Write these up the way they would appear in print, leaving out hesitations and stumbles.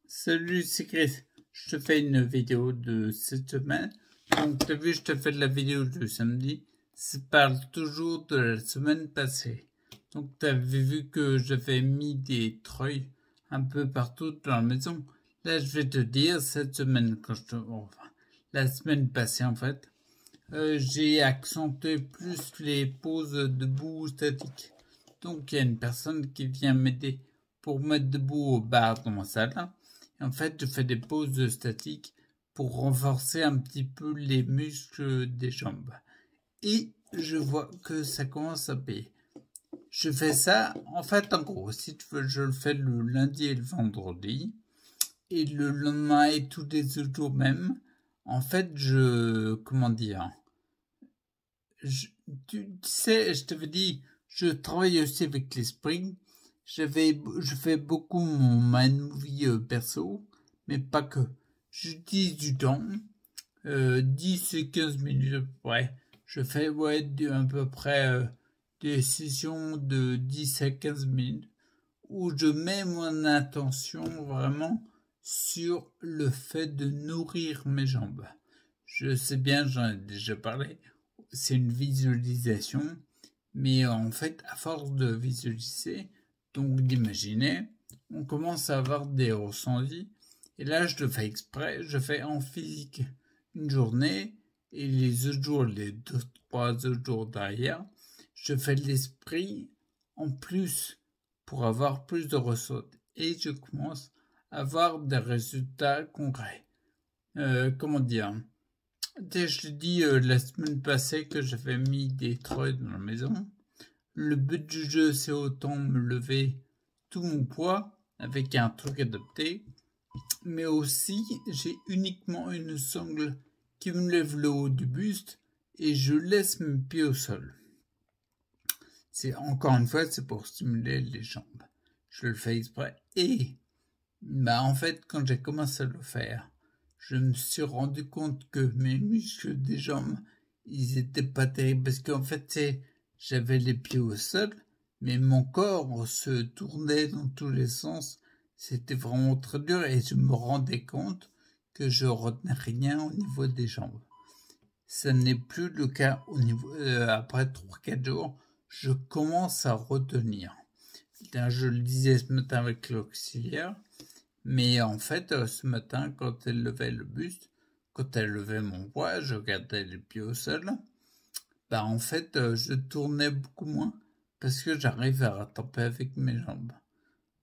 Salut, c'est Chris. Je te fais une vidéo de cette semaine. Donc, t'as vu, je te fais de la vidéo du samedi. Ça parle toujours de la semaine passée. Donc, t'avais vu que j'avais mis des treuils un peu partout dans la maison. Là, je vais te dire, cette semaine, la semaine passée, en fait, j'ai accentué plus les poses debout statiques. Donc, il y a une personne qui vient m'aider pour mettre debout au bar dans ma salle. Et en fait, je fais des poses statiques pour renforcer un petit peu les muscles des jambes. Et je vois que ça commence à payer. Je fais ça, en fait, en gros, si tu veux, je le fais le lundi et le vendredi. Et le lendemain et tous les autres jours même. En fait, comment dire, je, tu sais, je t'avais dit, je travaille aussi avec l'esprit. Je fais beaucoup mon mind movie perso, mais pas que. J'utilise du temps, 10 et 15 minutes, ouais. Je fais, ouais, à peu près des sessions de 10 à 15 minutes où je mets mon attention vraiment sur le fait de nourrir mes jambes. Je sais bien, j'en ai déjà parlé, c'est une visualisation, mais en fait, à force de visualiser, donc d'imaginer, on commence à avoir des ressentis. Et là, je le fais exprès, je fais en physique une journée, et les autres jours, les 2, 3 autres jours derrière, je fais de l'esprit en plus pour avoir plus de ressentis. Et je commence à avoir des résultats concrets. Comment dire? Je te dis la semaine passée que j'avais mis des treuils dans la maison. Le but du jeu, c'est autant me lever tout mon poids avec un truc adapté. Mais aussi, j'ai uniquement une sangle qui me lève le haut du buste et je laisse mes pieds au sol. C'est encore une fois, c'est pour stimuler les jambes. Je le fais exprès. Et en fait, quand j'ai commencé à le faire, je me suis rendu compte que mes muscles des jambes, ils étaient pas terribles parce qu'en fait, j'avais les pieds au sol, mais mon corps se tournait dans tous les sens. C'était vraiment très dur et je me rendais compte que je retenais rien au niveau des jambes. Ça n'est plus le cas au niveau après 3-4 jours, je commence à retenir. Là, je le disais ce matin avec l'auxiliaire. Mais en fait, ce matin, quand elle levait le buste, quand elle levait mon poids, je gardais les pieds au sol. En fait, je tournais beaucoup moins parce que j'arrive à rattraper avec mes jambes.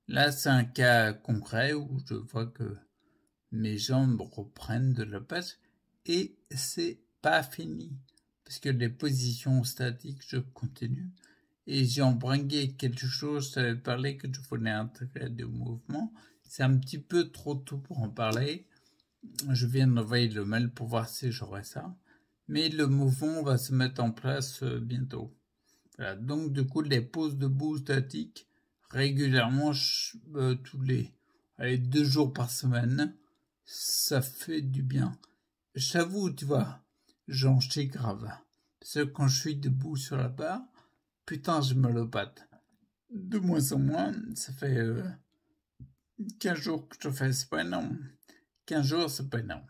Là, c'est un cas concret où je vois que mes jambes reprennent de la place et c'est pas fini parce que les positions statiques, je continue. Et j'ai embringué quelque chose, je t'avais parlé que je voulais intégrer des mouvements. C'est un petit peu trop tôt pour en parler. Je viens d'envoyer le mail pour voir si j'aurai ça. Mais le mouvement va se mettre en place bientôt. Voilà. Donc du coup, les poses debout statiques, régulièrement, tous les 2 jours par semaine, ça fait du bien. J'avoue, tu vois, j'en chie grave. Parce que quand je suis debout sur la barre, putain, j'ai mal aux pattes. De moins en moins, ça fait 15 jours que je fais, c'est pas énorme. 15 jours, c'est pas énorme.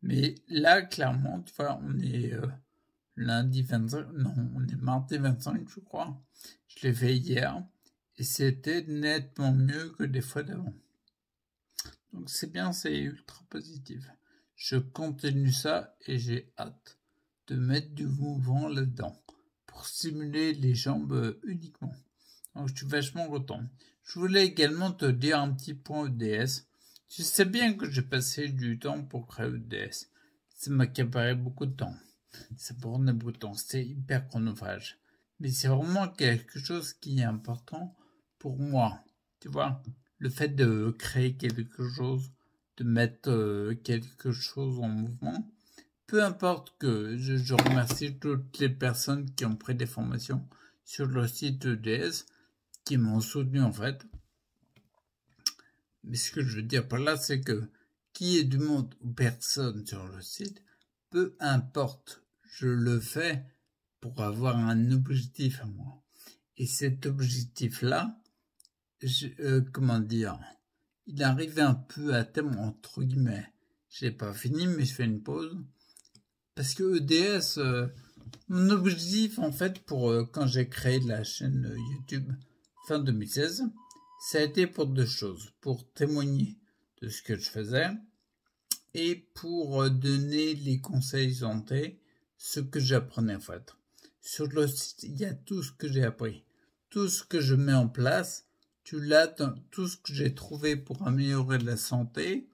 Mais là, clairement, tu vois, on est lundi 25, non, on est mardi 25, je crois. Je l'ai fait hier, et c'était nettement mieux que des fois d'avant. Donc c'est bien, c'est ultra positif. Je continue ça, et j'ai hâte de mettre du mouvement là-dedans, pour stimuler les jambes uniquement. Donc je suis vachement content. Je voulais également te dire un petit point EDS. Tu sais bien que j'ai passé du temps pour créer EDS. Ça m'a accaparé beaucoup de temps. Ça prenait beaucoup de temps. C'était hyper chronophage. Mais c'est vraiment quelque chose qui est important pour moi. Tu vois, le fait de créer quelque chose, de mettre quelque chose en mouvement, peu importe que je remercie toutes les personnes qui ont pris des formations sur le site EDS, qui m'ont soutenu en fait. Mais ce que je veux dire par là, c'est que qu'il y ait du monde ou personne sur le site, peu importe, je le fais pour avoir un objectif à moi. Et cet objectif-là, comment dire, il arrive un peu à terme, entre guillemets. J'ai pas fini, mais je fais une pause. Parce que EDS, mon objectif, en fait, pour quand j'ai créé la chaîne YouTube fin 2016, ça a été pour deux choses. Pour témoigner de ce que je faisais et pour donner les conseils santé, ce que j'apprenais en fait. Sur le site, il y a tout ce que j'ai appris. Tout ce que je mets en place, tu l'as dans tout ce que j'ai trouvé pour améliorer la santé,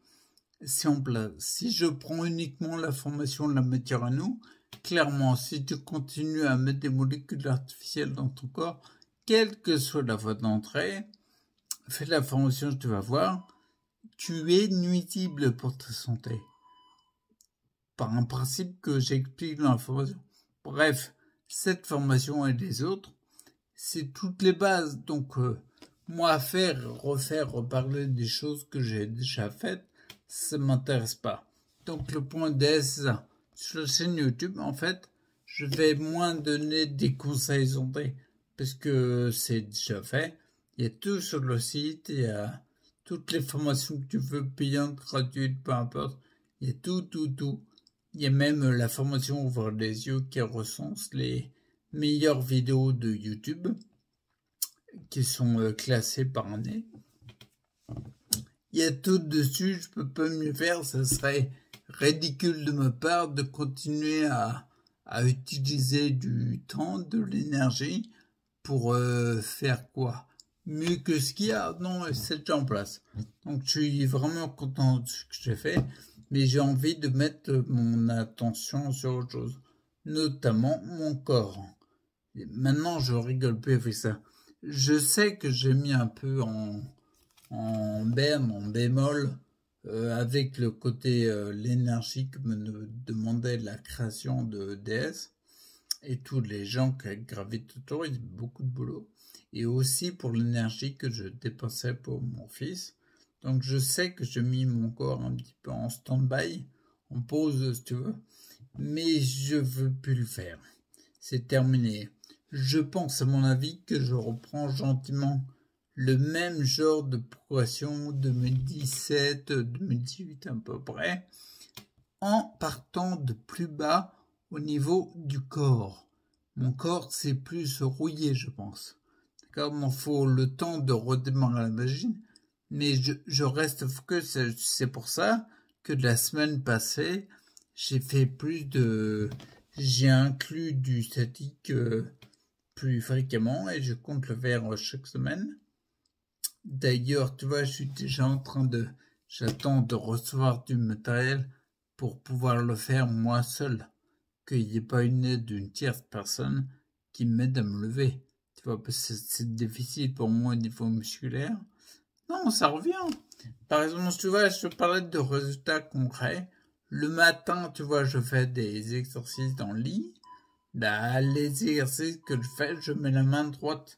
c'est en place. Si je prends uniquement la formation de la matière à nous, clairement, si tu continues à mettre des molécules artificielles dans ton corps, quelle que soit la voie d'entrée, fais la formation, tu vas voir, tu es nuisible pour ta santé. Par un principe que j'explique dans la formation. Bref, cette formation et les autres, c'est toutes les bases. Donc, moi, faire, refaire, reparler des choses que j'ai déjà faites, ça m'intéresse pas. Donc, le point DS, c'est ça. Sur la chaîne YouTube, en fait, je vais moins donner des conseils santé parce que c'est déjà fait. Il y a tout sur le site, il y a toutes les formations que tu veux, payantes, gratuites, peu importe. Il y a tout. Il y a même la formation Ouvre les yeux qui recense les meilleures vidéos de YouTube qui sont classées par année. Il y a tout dessus, je peux pas mieux faire, ça serait ridicule de ma part de continuer à utiliser du temps, de l'énergie pour faire quoi? Mieux que ce qu'il y a? Non, c'est déjà en place. Donc je suis vraiment content de ce que j'ai fait, mais j'ai envie de mettre mon attention sur autre chose, notamment mon corps. Et maintenant, je rigole plus avec ça. Je sais que j'ai mis un peu en bémol, avec le côté l'énergie que me demandait la création de DS et tous les gens qui gravitent autour, il y a beaucoup de boulot. Et aussi pour l'énergie que je dépensais pour mon fils. Donc je sais que j'ai mis mon corps un petit peu en stand-by, en pause si tu veux, mais je veux plus le faire. C'est terminé. Je pense à mon avis que je reprends gentiment le même genre de progression 2017, 2018 à peu près, en partant de plus bas au niveau du corps. Mon corps c'est plus rouillé, je pense. D'accord, il m'en faut le temps de redémarrer la machine, mais je reste focus. C'est pour ça que la semaine passée, j'ai inclus du statique plus fréquemment et je compte le faire chaque semaine. D'ailleurs, tu vois, je suis déjà j'attends de recevoir du matériel pour pouvoir le faire moi seul, qu'il n'y ait pas une aide d'une tierce personne qui m'aide à me lever. Tu vois, parce que c'est difficile pour moi au niveau musculaire. Non, ça revient. Par exemple, tu vois, je te parlais de résultats concrets. Le matin, tu vois, je fais des exercices dans le lit. Bah, les exercices que je fais, je mets la main droite.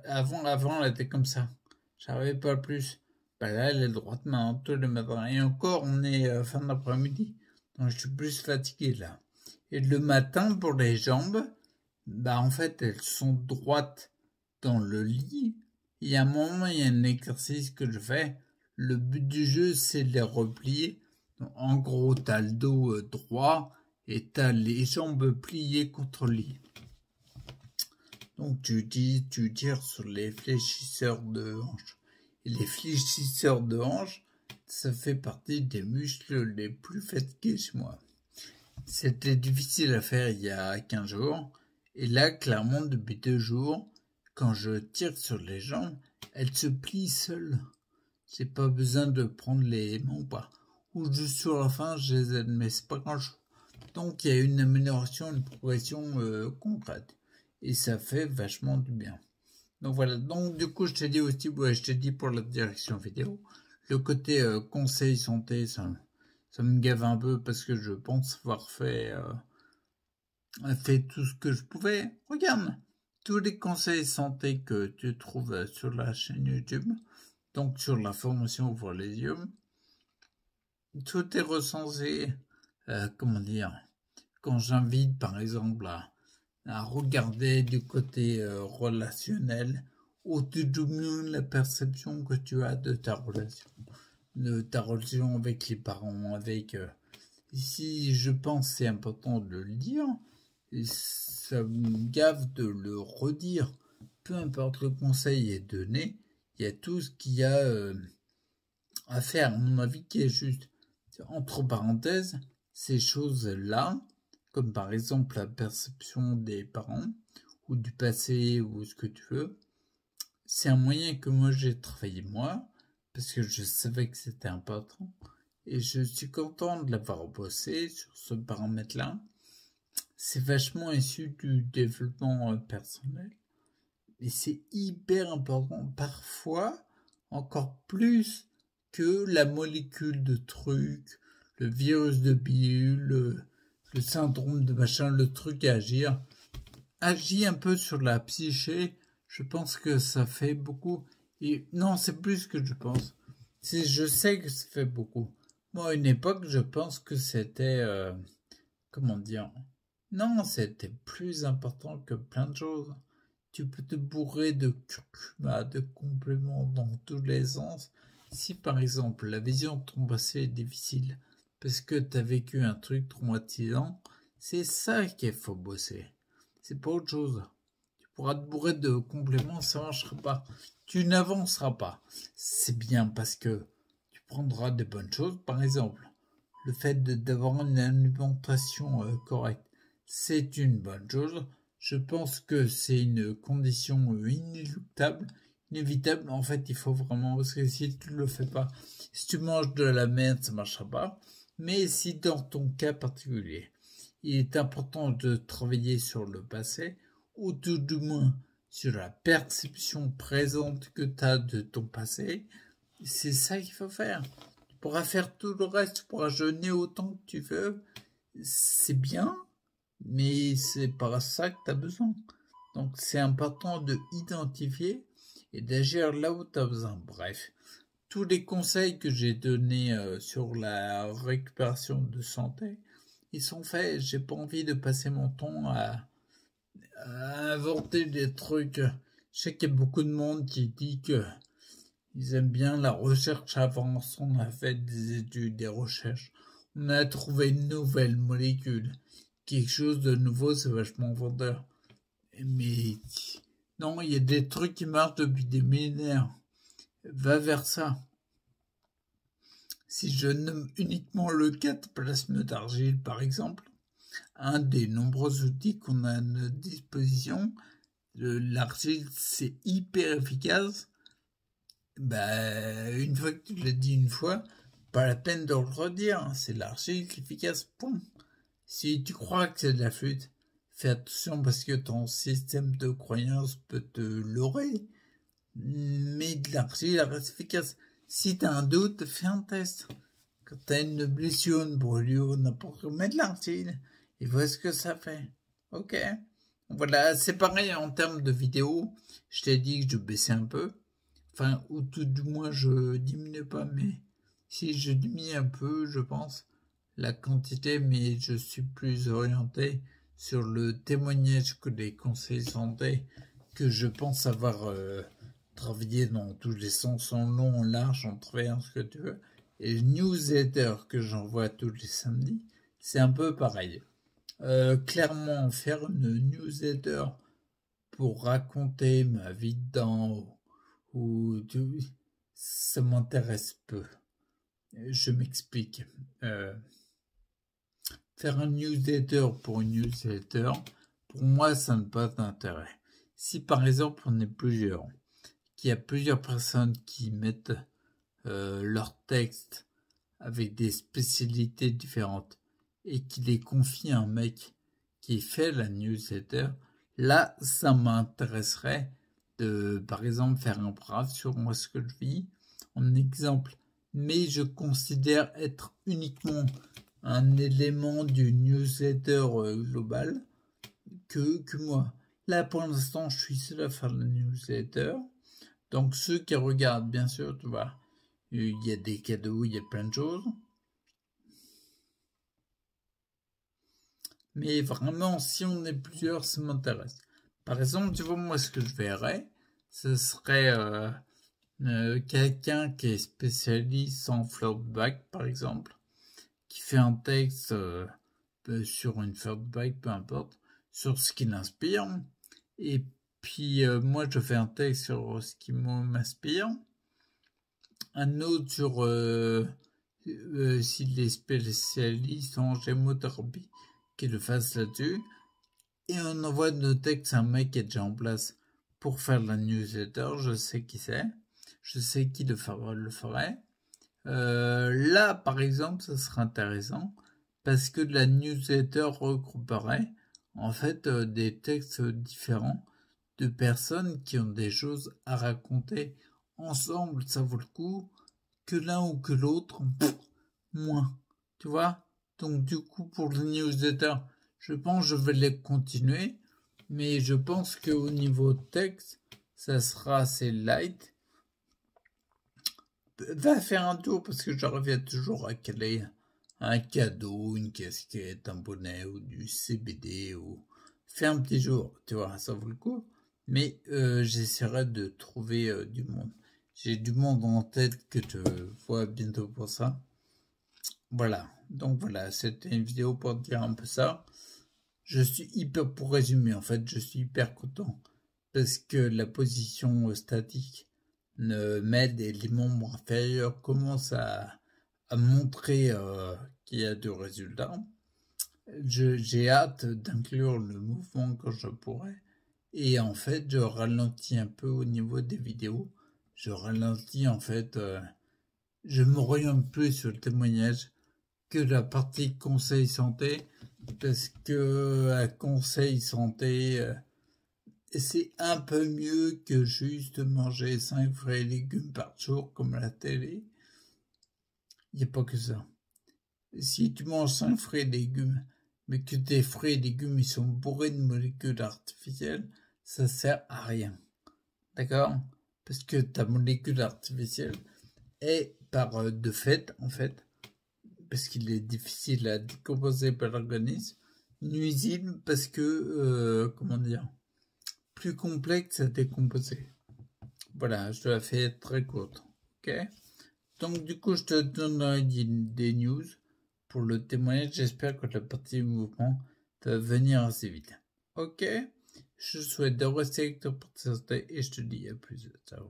Avant, elle était comme ça. J'arrivais pas plus. Bah là, elle est droite maintenant, tous les matins. Et encore, on est fin d'après-midi. Donc, je suis plus fatigué là. Et le matin, pour les jambes, bah en fait, elles sont droites dans le lit. Et à un moment, il y a un exercice que je fais. Le but du jeu, c'est de les replier. Donc, en gros, t'as le dos droit et t'as les jambes pliées contre le lit. Donc tu tires sur les fléchisseurs de hanche. Et les fléchisseurs de hanche, ça fait partie des muscles les plus fatigués chez moi. C'était difficile à faire il y a 15 jours. Et là, clairement, depuis 2 jours, quand je tire sur les jambes, elles se plient seules. J'ai pas besoin de prendre les mains ou pas. Ou juste sur la fin, je les aide, mais c'est pas grand chose. Donc il y a une amélioration, une progression concrète. Et ça fait vachement du bien. Donc voilà, donc du coup je t'ai dit aussi, je t'ai dit pour la direction vidéo, le côté conseil santé, ça me gave un peu parce que je pense avoir fait tout ce que je pouvais. Regarde, tous les conseils santé que tu trouves sur la chaîne YouTube, donc sur la formation Ouvre les yeux, tout est recensé, quand j'invite par exemple à regarder du côté relationnel ou tout du moins la perception que tu as de ta relation avec les parents, avec... Ici, je pense que c'est important de le dire, et ça me gave de le redire. Peu importe le conseil est donné, il y a tout ce qu'il y a à faire, à mon avis, qui est juste. Entre parenthèses, ces choses-là, comme par exemple la perception des parents, ou du passé, ou ce que tu veux, c'est un moyen que moi j'ai travaillé moi, parce que je savais que c'était important, et je suis content de l'avoir bossé sur ce paramètre-là. C'est vachement issu du développement personnel, et c'est hyper important, parfois encore plus que la molécule de truc, le virus de bile, le syndrome de machin, le truc à agir. Agit un peu sur la psyché, je pense que ça fait beaucoup. Et non, c'est plus que je pense. Je sais que ça fait beaucoup. Moi, à une époque, je pense que c'était... comment dire? Non, c'était plus important que plein de choses. Tu peux te bourrer de curcuma, de compléments dans tous les sens. Si par exemple la vision de ton passé est difficile parce que tu as vécu un truc traumatisant, c'est ça qu'il faut bosser. C'est pas autre chose. Tu pourras te bourrer de compléments, ça marchera pas. Tu n'avanceras pas. C'est bien parce que tu prendras des bonnes choses. Par exemple, le fait d'avoir une alimentation correcte, c'est une bonne chose. Je pense que c'est une condition inéluctable, inévitable. En fait, il faut vraiment, parce que si tu ne le fais pas, si tu manges de la merde, ça ne marchera pas. Mais si dans ton cas particulier, il est important de travailler sur le passé, ou tout du moins sur la perception présente que tu as de ton passé, c'est ça qu'il faut faire. Tu pourras faire tout le reste, tu pourras jeûner autant que tu veux, c'est bien, mais c'est pas ça que tu as besoin. Donc c'est important de identifier et d'agir là où tu as besoin. Bref, tous les conseils que j'ai donnés sur la récupération de santé, ils sont faits. J'ai pas envie de passer mon temps à inventer des trucs. Je sais qu'il y a beaucoup de monde qui dit que ils aiment bien la recherche avance. On a fait des études, des recherches. On a trouvé une nouvelle molécule. Quelque chose de nouveau, c'est vachement vendeur. Mais non, il y a des trucs qui marchent depuis des millénaires. Va vers ça. Si je nomme uniquement le 4 plasme d'argile, par exemple, un des nombreux outils qu'on a à notre disposition, l'argile, c'est hyper efficace. Une fois que tu l'as dit une fois, pas la peine de le redire, c'est l'argile qui est efficace, point. Si tu crois que c'est de la flûte, fais attention parce que ton système de croyance peut te leurrer. Mais de l'argile reste efficace. Si tu as un doute, fais un test. Quand tu as une blessure, une brûlure, n'importe quoi, mets de l'argile et vois ce que ça fait. Ok. Voilà, c'est pareil en termes de vidéo. Je t'ai dit que je baissais un peu. Enfin, ou tout du moins je diminue pas, mais si je diminue un peu, je pense, la quantité, mais je suis plus orienté sur le témoignage que les conseils santé, que je pense avoir travaillé dans tous les sens, en long, en large, en travers, ce que tu veux. Et le newsletter que j'envoie tous les samedis, c'est un peu pareil. Clairement, faire une newsletter pour raconter ma vie dedans, ça m'intéresse peu. Je m'explique. Faire un newsletter pour une newsletter, pour moi, ça n'a pas d'intérêt. Si par exemple on est plusieurs, qu'il y a plusieurs personnes qui mettent leur texte avec des spécialités différentes et qui les confient à un mec qui fait la newsletter, là, ça m'intéresserait de, par exemple, faire un brave sur moi ce que je vis, en exemple. Mais je considère être uniquement un élément du newsletter global que moi. Là, pour l'instant, je suis seul à faire la newsletter. Donc, ceux qui regardent, bien sûr, tu vois, il y a des cadeaux, il y a plein de choses. Mais vraiment, si on est plusieurs, ça m'intéresse. Par exemple, tu vois, moi, ce que je verrais, ce serait quelqu'un qui est spécialiste en feedback, par exemple, qui fait un texte sur une feedback, peu importe, sur ce qui l'inspire. Et puis moi, je fais un texte sur ce qui m'inspire. Un autre sur s'il est spécialiste en gémothérapie, qu'il le fasse là-dessus. Et on envoie nos textes à un mec qui est déjà en place pour faire la newsletter. Je sais qui c'est. Je sais qui le ferait. Là, par exemple, ça serait intéressant parce que la newsletter regrouperait en fait des textes différents de personnes qui ont des choses à raconter ensemble. Ça vaut le coup que l'un ou que l'autre, moins. Tu vois? Donc du coup, pour le newsletter, je pense que je vais les continuer, mais je pense qu'au niveau texte, ça sera assez light. Va faire un tour parce que je reviens toujours à caler un cadeau, une casquette, un bonnet ou du CBD ou fais un petit jour, tu vois, ça vaut le coup. Mais j'essaierai de trouver du monde. J'ai du monde en tête que je vois bientôt pour ça. Voilà, donc voilà, c'était une vidéo pour dire un peu ça. Je suis hyper, pour résumer en fait, je suis hyper content parce que la position statique m'aide et les membres inférieurs commencent à montrer qu'il y a du résultat. J'ai hâte d'inclure le mouvement quand je pourrai. Et en fait, je ralentis un peu au niveau des vidéos. Je ralentis en fait, je m'oriente plus sur le témoignage que la partie conseil santé. Parce que à conseil santé, c'est un peu mieux que juste manger 5 fruits et légumes par jour comme à la télé. Il n'y a pas que ça. Si tu manges 5 fruits et légumes, mais que tes fruits et légumes ils sont bourrés de molécules artificielles, ça sert à rien. D'accord? Parce que ta molécule artificielle est par de fait, en fait, parce qu'il est difficile à décomposer par l'organisme, nuisible parce que, comment dire, plus complexe à décomposer. Voilà, je te la fais très courte. Ok? Donc, du coup, je te donne des news pour le témoignage. J'espère que la partie mouvement va venir assez vite. Ok? Je souhaite de rester avec toi pour ta santé et je te dis à plus. Ciao.